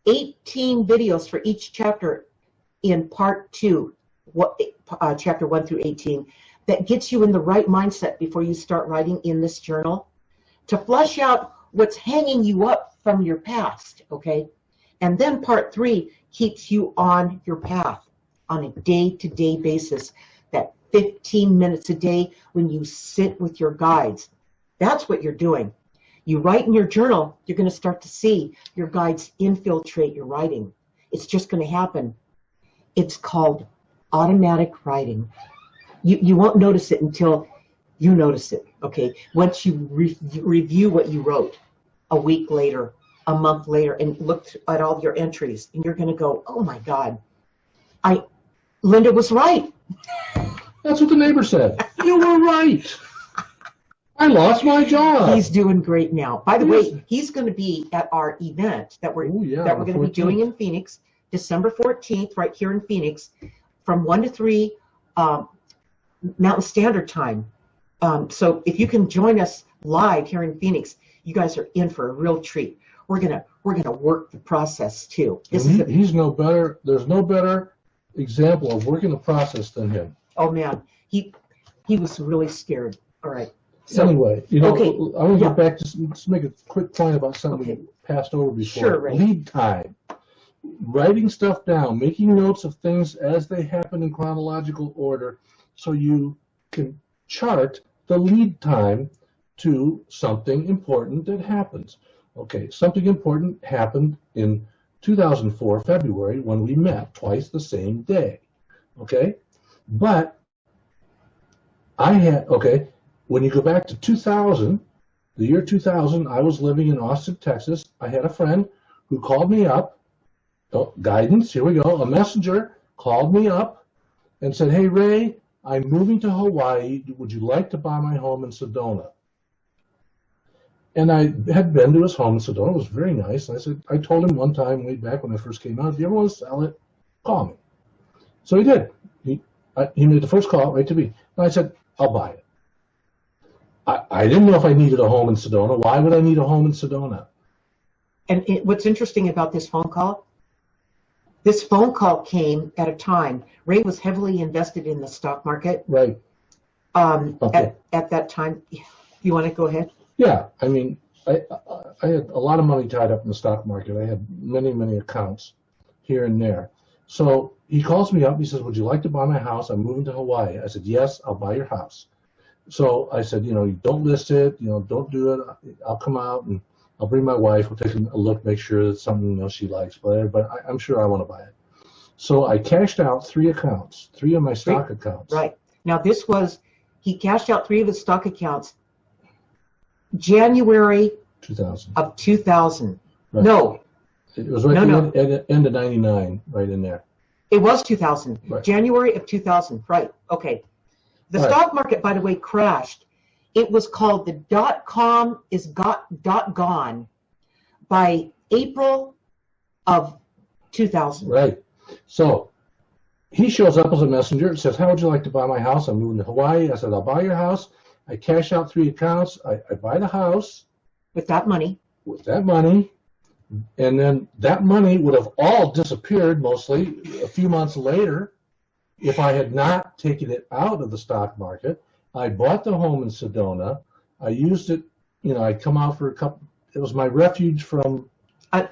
18 videos for each chapter in part 2, chapter 1 through 18, that gets you in the right mindset before you start writing in this journal, to flush out what's hanging you up from your past, okay? And then part 3 keeps you on your path on a day-to-day basis, that 15 minutes a day when you sit with your guides. That's what you're doing. You write in your journal, you're going to start to see your guides infiltrate your writing. It's just going to happen. It's called automatic writing. You won't notice it until you notice it, okay? Once you review what you wrote a week later, a month later, and look at all your entries, and you're going to go, oh my God, Linda was right. That's what the neighbor said. You were right. I lost my job. He's doing great now. By the way, he's going to be at our event that we're going to be doing in Phoenix, December 14th, right here in Phoenix, from 1 to 3 Mountain Standard Time. So if you can join us live here in Phoenix, you guys are in for a real treat. We're gonna work the process too. He's no better. There's no better example of working the process than him. Oh man, he was really scared. All right. So anyway, okay. I want to go back to make a quick point about something we passed over before. Sure, right. Lead time. Writing stuff down, making notes of things as they happen in chronological order, so you can chart the lead time to something important that happens. Okay, something important happened in 2004, February, when we met twice the same day. Okay, but when you go back to 2000, the year 2000, I was living in Austin, Texas. I had a friend who called me up. Oh, guidance, here we go. A messenger called me up and said, hey, Ray, I'm moving to Hawaii. Would you like to buy my home in Sedona? And I had been to his home in Sedona. It was very nice. And I said, I told him one time way back when I first came out, if you ever want to sell it, call me. So he did. He made the first call right to me. And I said, I'll buy it. I didn't know if I needed a home in Sedona. Why would I need a home in Sedona? And what's interesting about this phone call came at a time, Ray was heavily invested in the stock market. Right. Okay. At that time. You want to go ahead? Yeah. I mean, I had a lot of money tied up in the stock market. I had many, many accounts here and there. So he calls me up. He says, would you like to buy my house? I'm moving to Hawaii. I said, yes, I'll buy your house. So I said, you don't list it, don't do it. I'll come out and I'll bring my wife. We'll take a look, make sure it's something she likes. But I'm sure I want to buy it. So I cashed out 3 accounts, 3 of my stock accounts. Right. Now he cashed out 3 of his stock accounts January 2000. Of 2000. Right. No. It was right at the end of 99, right in there. It was 2000. Right. January of 2000. Right. Okay. The stock market, by the way, crashed. It was called the .com is gone by April of 2000. Right. So he shows up as a messenger and says, how would you like to buy my house? I'm moving to Hawaii. I said, I'll buy your house. I cash out 3 accounts. I buy the house. With that money. And then that money would have all disappeared mostly a few months later if I had not taken it out of the stock market. I bought the home in Sedona. I used it, I'd come out for a couple. It was my refuge from an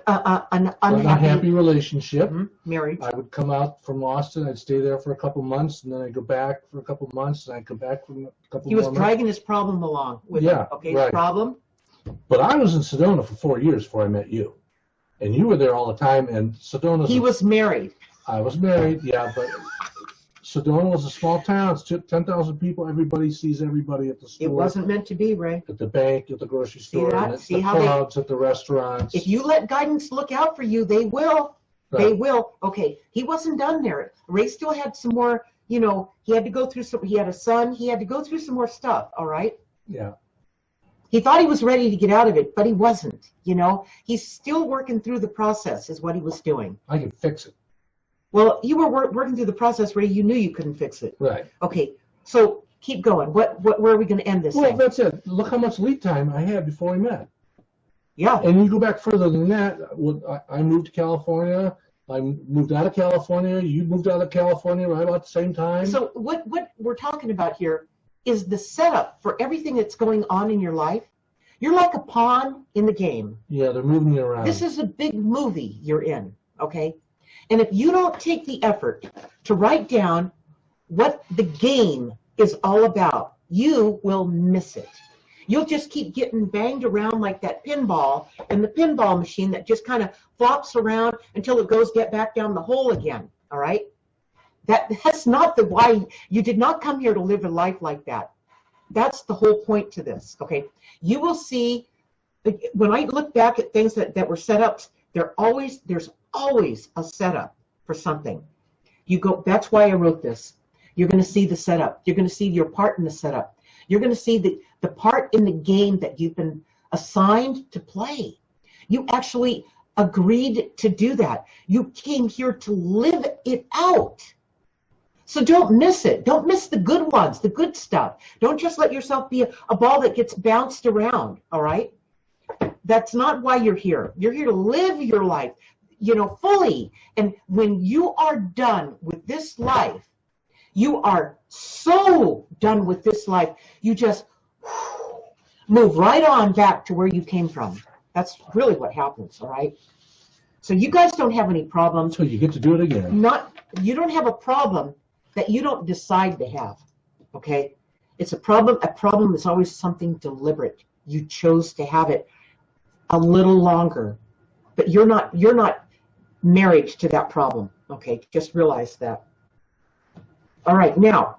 unhappy relationship. Marriage. I would come out from Austin. I'd stay there for a couple months, and then I'd go back for a couple months, and I'd come back for a couple He more was dragging his problem along with him. Okay, right. His problem. But I was in Sedona for 4 years before I met you. And you were there all the time, and Sedona. He was married. I was married, yeah, but Sedona was a small town. It's 10,000 people. Everybody sees everybody at the store. It wasn't meant to be, Ray. At the bank, at the grocery store, that? at See the how clubs, at the restaurants. If you let guidance look out for you, they will. Right. They will. Okay, he wasn't done there. Ray still had some more, he had to go through he had a son. He had to go through some more stuff, all right? Yeah. He thought he was ready to get out of it, but he wasn't, He's still working through the process is what he was doing. I can fix it. Well, you were working through the process, Ray. You knew you couldn't fix it. Right. Okay, so keep going. Where are we going to end this thing? Well, that's it. Look how much lead time I had before we met. Yeah. And you go back further than that. I moved to California. I moved out of California. You moved out of California right about the same time. So what we're talking about here is the setup for everything that's going on in your life. You're like a pawn in the game. Yeah, they're moving you around. This is a big movie you're in, okay? And if you don't take the effort to write down what the game is all about, you will miss it. You'll just keep getting banged around like that pinball in the pinball machine that just kind of flops around until it goes get back down the hole again, all right? That's not the why. You did not come here to live a life like that. That's the whole point to this, okay? You will see, when I look back at things that were set up, there's always a setup for something. That's why I wrote this. You're going to see the setup. You're going to see your part in the setup. You're going to see the part in the game that you've been assigned to play. You actually agreed to do that. You came here to live it out. So don't miss it. Don't miss the good ones, the good stuff. Don't just let yourself be a ball that gets bounced around, all right? That's not why you're here. You're here to live your life, fully. And when you are done with this life, you are so done with this life, you just move right on back to where you came from. That's really what happens, all right? So you guys don't have any problems. So you get to do it again. You don't have a problem that you don't decide to have, okay? It's a problem. A problem is always something deliberate. You chose to have it a little longer, but you're not married to that problem, okay? Just realize that. All right, now,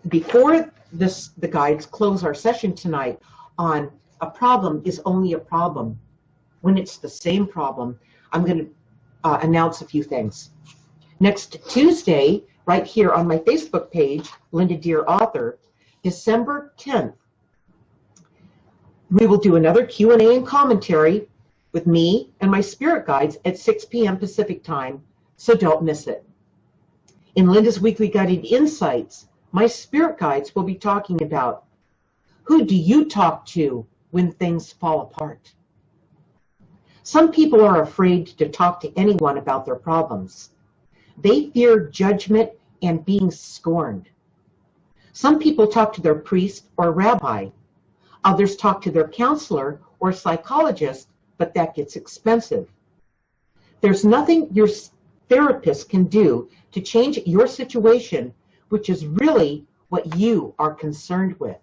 before the guides close our session tonight on a problem is only a problem, when it's the same problem, I'm going to announce a few things. Next Tuesday, right here on my Facebook page, Linda Deir Author, December 10th, We will do another Q&A and commentary with me and my spirit guides at 6 p.m. Pacific time, so don't miss it. In Linda's Weekly Guided Insights, my spirit guides will be talking about who do you talk to when things fall apart. Some people are afraid to talk to anyone about their problems. They fear judgment and being scorned. Some people talk to their priest or rabbi. Others talk to their counselor or psychologist, but that gets expensive. There's nothing your therapist can do to change your situation, which is really what you are concerned with.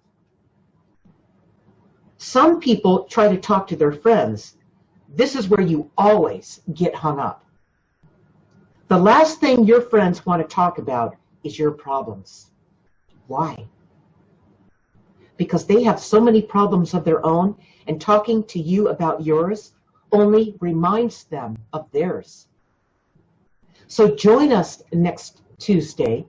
Some people try to talk to their friends. This is where you always get hung up. The last thing your friends want to talk about is your problems. Why? Because they have so many problems of their own, and talking to you about yours only reminds them of theirs. So join us next Tuesday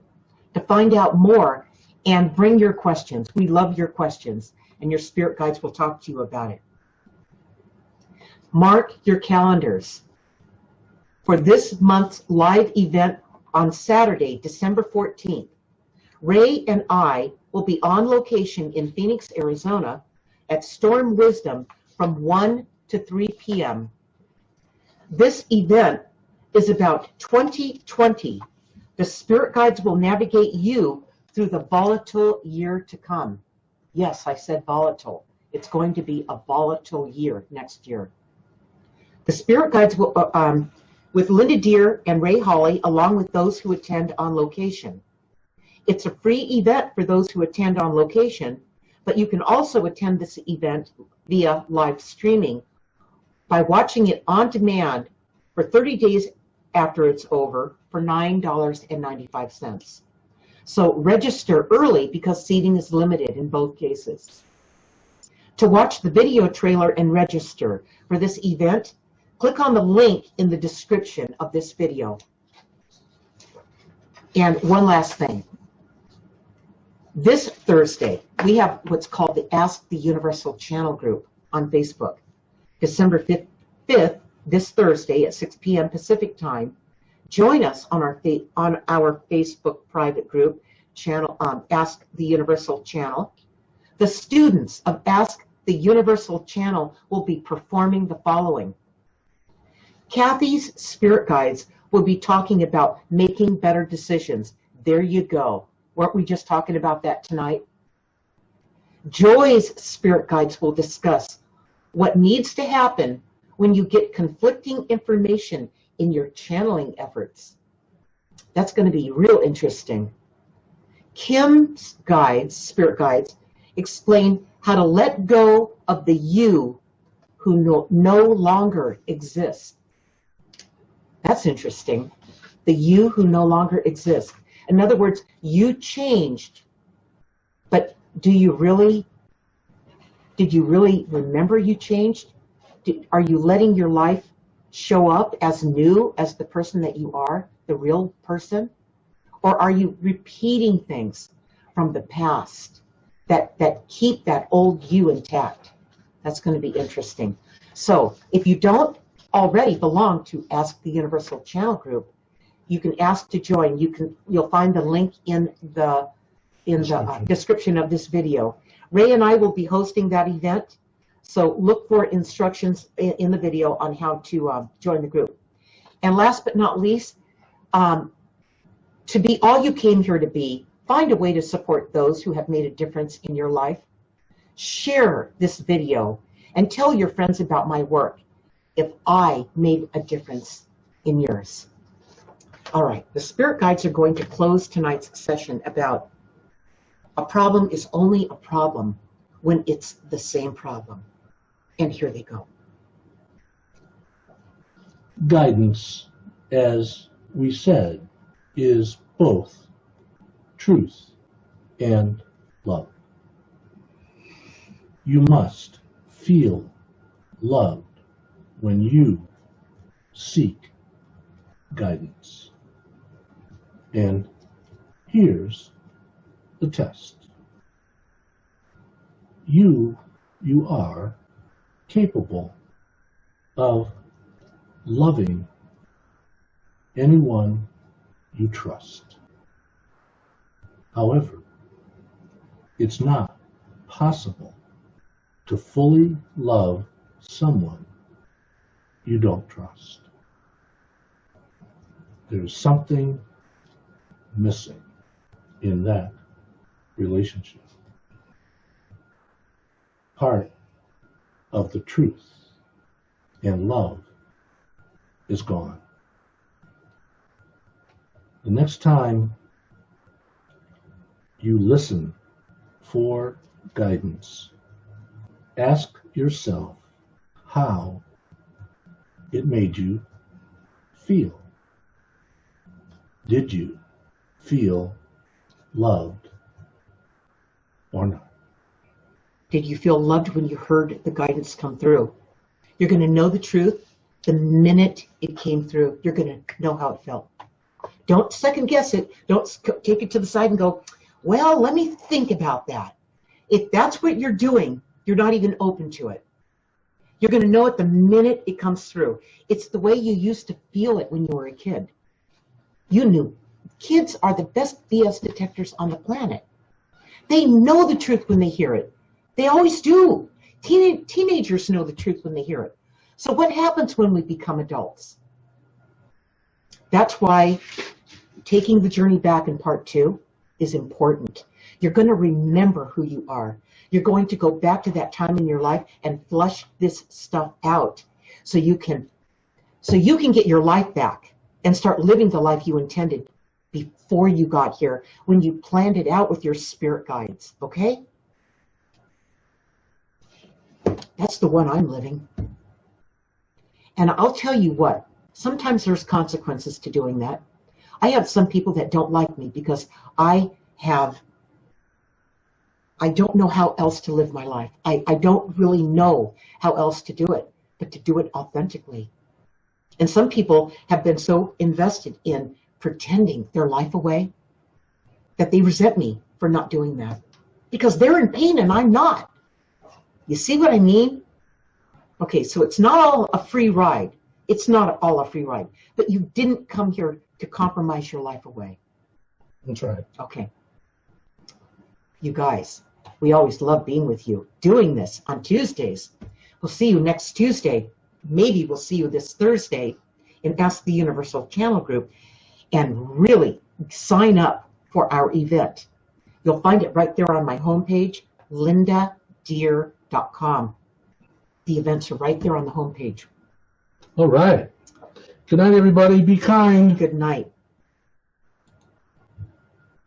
to find out more and bring your questions. We love your questions, and your spirit guides will talk to you about it. Mark your calendars for this month's live event on Saturday, December 14th. Ray and I will be on location in Phoenix, Arizona at Storm Wisdom from 1 to 3 p.m. This event is about 2020. The spirit guides will navigate you through the volatile year to come. Yes, I said volatile. It's going to be a volatile year next year. The spirit guides will, with Linda Deir and Ray Hawley, along with those who attend on location. It's a free event for those who attend on location, but you can also attend this event via live streaming by watching it on demand for 30 days after it's over for $9.95. So register early because seating is limited in both cases. To watch the video trailer and register for this event, click on the link in the description of this video. And one last thing. This Thursday, we have what's called the Ask the Universal Channel group on Facebook. December 5th, this Thursday at 6 p.m. Pacific time. Join us on our Facebook private group channel, Ask the Universal Channel. The students of Ask the Universal Channel will be performing the following. Kathy's spirit guides will be talking about making better decisions. There you go. Weren't we just talking about that tonight? Joy's spirit guides will discuss what needs to happen when you get conflicting information in your channeling efforts. That's going to be real interesting. Kim's guides, spirit guides, explain how to let go of the you who no longer exists. That's interesting. The you who no longer exists. In other words, you changed, but did you really remember you changed? Are you letting your life show up as new as the person that you are, the real person? Or are you repeating things from the past that keep that old you intact? That's going to be interesting. So if you don't already belong to Ask the Universal Channel group, you can ask to join. You'll find the link in the description of this video. Ray and I will be hosting that event, so look for instructions in the video on how to join the group. And last but not least, to be all you came here to be, find a way to support those who have made a difference in your life. Share this video and tell your friends about my work if I made a difference in yours. All right, the spirit guides are going to close tonight's session about a problem is only a problem when it's the same problem. And here they go. Guidance, as we said, is both truth and love. You must feel loved when you seek guidance. And here's the test. You you are capable of loving anyone you trust. However, it's not possible to fully love someone you don't trust. There's something missing in that relationship. Part of the truth and love is gone. The next time you listen for guidance, ask yourself how it made you feel. Did you feel loved or not? Did you feel loved when you heard the guidance come through? You're going to know the truth the minute it came through. You're going to know how it felt. Don't second guess it. Don't take it to the side and go, well, let me think about that. If that's what you're doing, you're not even open to it. You're going to know it the minute it comes through. It's the way you used to feel it when you were a kid. You knew. Kids are the best BS detectors on the planet. They know the truth when they hear it. They always do. Teenagers know the truth when they hear it. So what happens when we become adults? That's why taking the journey back in part 2 is important. You're going to remember who you are. You're going to go back to that time in your life and flush this stuff out so you can get your life back and start living the life you intended before you got here, when you planned it out with your spirit guides, okay? That's the one I'm living. And I'll tell you what, sometimes there's consequences to doing that. I have some people that don't like me because I don't know how else to live my life. I don't really know how else to do it, but to do it authentically. And some people have been so invested in pretending their life away that they resent me for not doing that because they're in pain and I'm not. You see what I mean? Okay, so it's not all a free ride. It's not all a free ride, but you didn't come here to compromise your life away. That's right. Okay. You guys, we always love being with you, doing this on Tuesdays. We'll see you next Tuesday. Maybe we'll see you this Thursday in Ask the Universal Channel group, and really sign up for our event. You'll find it right there on my homepage, lindadeir.com. The events are right there on the homepage. All right. Good night, everybody. Be kind. Good night.